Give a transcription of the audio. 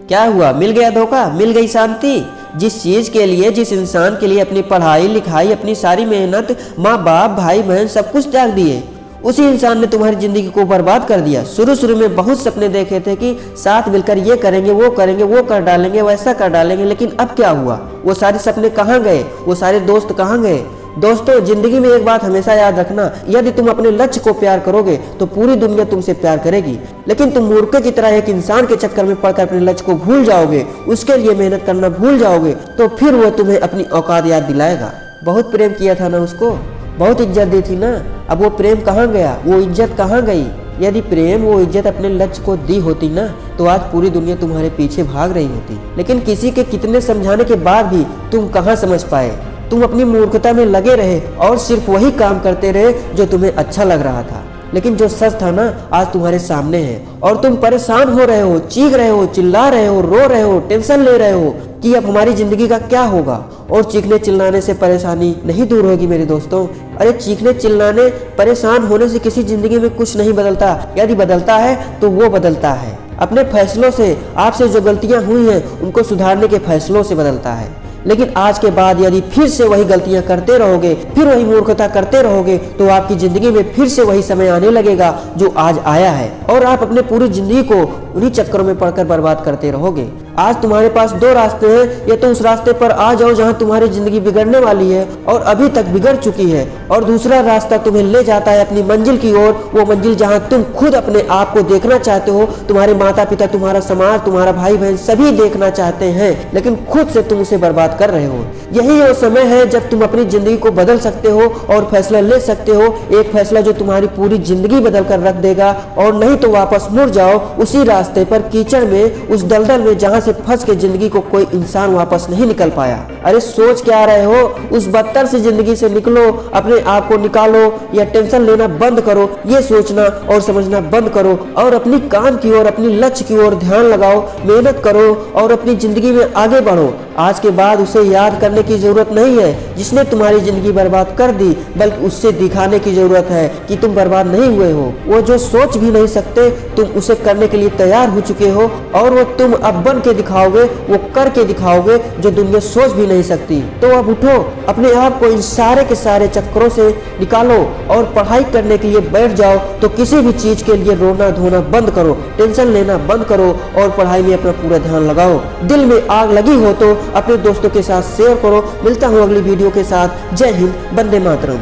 क्या हुआ, मिल गया धोखा, मिल गई शांति। जिस चीज़ के लिए, जिस इंसान के लिए अपनी पढ़ाई लिखाई, अपनी सारी मेहनत, माँ बाप भाई बहन सब कुछ त्याग दिए, उसी इंसान ने तुम्हारी ज़िंदगी को बर्बाद कर दिया। शुरू में बहुत सपने देखे थे कि साथ मिलकर ये करेंगे, वो कर डालेंगे, वैसा कर डालेंगे, लेकिन अब क्या हुआ? वो सारे सपने कहाँ गए? वो सारे दोस्त कहाँ गए? दोस्तों, जिंदगी में एक बात हमेशा याद रखना, यदि तुम अपने लक्ष्य को प्यार करोगे तो पूरी दुनिया तुमसे प्यार करेगी। लेकिन तुम मूर्ख की तरह एक इंसान के चक्कर में पड़कर अपने लक्ष्य को भूल जाओगे, उसके लिए मेहनत करना भूल जाओगे, तो फिर वो तुम्हें अपनी औकात याद दिलाएगा। बहुत प्रेम किया था ना उसको, बहुत इज्जत दी थी ना, अब वो प्रेम कहाँ गया, वो इज्जत कहाँ गई? यदि प्रेम वो इज्जत अपने लक्ष्य को दी होती ना, तो आज पूरी दुनिया तुम्हारे पीछे भाग रही होती। लेकिन किसी के कितने समझाने के बाद भी तुम कहाँ समझ पाए। तुम अपनी मूर्खता में लगे रहे और सिर्फ वही काम करते रहे जो तुम्हें अच्छा लग रहा था। लेकिन जो सच था ना, आज तुम्हारे सामने है और तुम परेशान हो रहे हो, चीख रहे हो, चिल्ला रहे हो, रो रहे हो, टेंशन ले रहे हो कि अब हमारी जिंदगी का क्या होगा। और चीखने चिल्लाने से परेशानी नहीं दूर होगी मेरे दोस्तों। अरे चीखने चिल्लाने, परेशान होने से किसी जिंदगी में कुछ नहीं बदलता। यदि बदलता है तो वो बदलता है अपने फैसलों से। आपसे जो गलतियां हुई हैं उनको सुधारने के फैसलों से बदलता है। लेकिन आज के बाद यदि फिर से वही गलतियां करते रहोगे, फिर वही मूर्खता करते रहोगे, तो आपकी जिंदगी में फिर से वही समय आने लगेगा जो आज आया है, और आप अपने पूरी जिंदगी को उन्हीं चक्करों में पड़कर बर्बाद करते रहोगे। आज तुम्हारे पास दो रास्ते हैं, या तो उस रास्ते पर आ जाओ जहां तुम्हारी जिंदगी बिगड़ने वाली है और अभी तक बिगड़ चुकी है, और दूसरा रास्ता तुम्हें ले जाता है अपनी मंजिल की ओर, वो मंजिल जहां तुम खुद अपने आप को देखना चाहते हो, तुम्हारे माता पिता, तुम्हारा समाज, तुम्हारा भाई बहन सभी देखना चाहते हैं, लेकिन खुद से तुम उसे बर्बाद कर रहे हो। यही वो समय है जब तुम अपनी जिंदगी को बदल सकते हो और फैसला ले सकते हो, एक फैसला जो तुम्हारी पूरी जिंदगी बदल कर रख देगा। और नहीं तो वापस मुड़ जाओ उसी रास्ते पर, कीचड़ में, उस दलदल में जहां से फंस के जिंदगी को कोई इंसान वापस नहीं निकल पाया। अरे सोच क्या रहे हो? उस बदतर से जिंदगी से निकलो, अपने आप को निकालो, या टेंशन लेना बंद करो, ये सोचना और समझना बंद करो, और अपनी काम की ओर, अपनी लक्ष्य की ओर ध्यान लगाओ, मेहनत करो और अपनी जिंदगी में आगे बढ़ो। आज के बाद उसे याद करने की जरूरत नहीं है जिसने तुम्हारी जिंदगी बर्बाद कर दी, बल्कि उससे दिखाने की जरूरत है कि तुम बर्बाद नहीं हुए हो। वो जो सोच भी नहीं सकते, तुम उसे करने के लिए तैयार हो चुके हो, और वो तुम अब बन के दिखाओगे, वो करके दिखाओगे जो दुनिया सोच भी नहीं सकती। तो अब उठो, अपने आप को इन सारे के सारे चक्करों से निकालो और पढ़ाई करने के लिए बैठ जाओ। तो किसी भी चीज के लिए रोना धोना बंद करो, टेंशन लेना बंद करो और पढ़ाई में अपना पूरा ध्यान लगाओ। दिल में आग लगी हो तो अपने दोस्तों के साथ शेयर करो। मिलता हूँ अगली वीडियो के साथ। जय हिंद, वंदे मातरम।